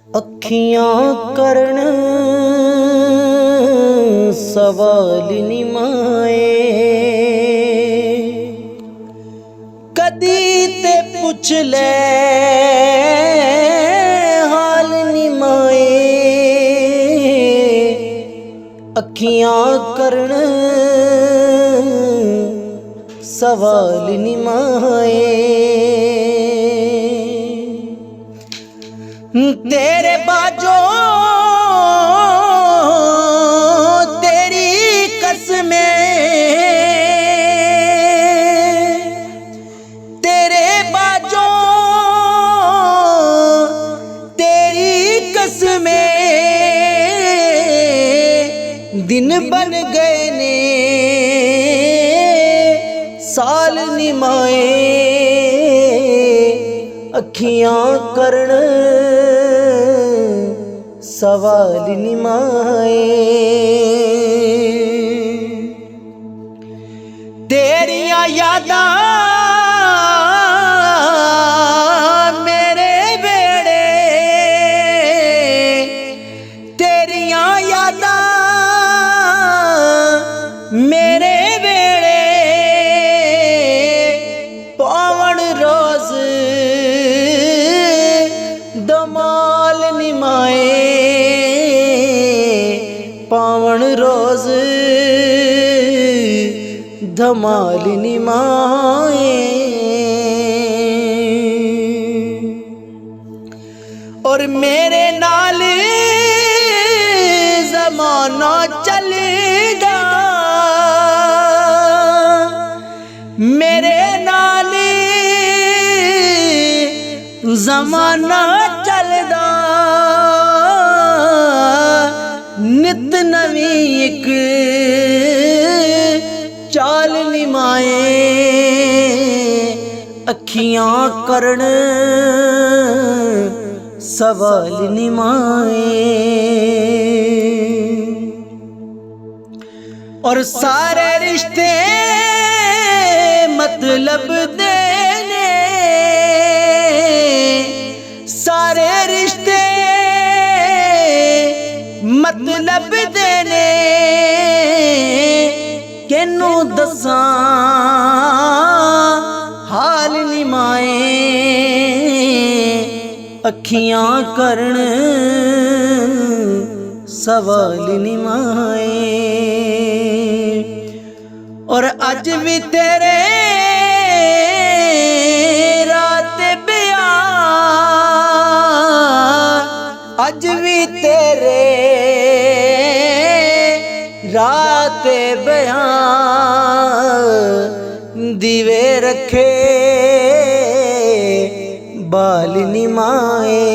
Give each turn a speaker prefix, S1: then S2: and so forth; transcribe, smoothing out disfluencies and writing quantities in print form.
S1: अखियां करन सवाल निमाए, कदी ते पुछ ले हाल निमाए। अखियां करन सवाल निमाए, तेरे बाजो तेरी कसमें, तेरे बाजो तेरी कसमें दिन बन गए ने साल निमाए। अखियां करन सवाल निमाए, तेरिया यादां मेरे बेड़े, तेरिया यादां मेरे बेड़े पावन रोज धमाल निमाए। पावन रोज धमाल निमाए, और मेरे नाल ज़माना चलेगा, मेरे नाल ज़माना चलदा, नित नवी एक चाल निमाए। अखियां करन सवाल निमाए, और सारे रिश्ते मतलब देने, सारे रिश्ते मतलब देने, केनू दसां हाल निमाए। अखियां करन सवाल निमाए, और अज भी तेरे रात ब्याह, अज भी तेरे रात बयां दिवे रखे बाल निमाए।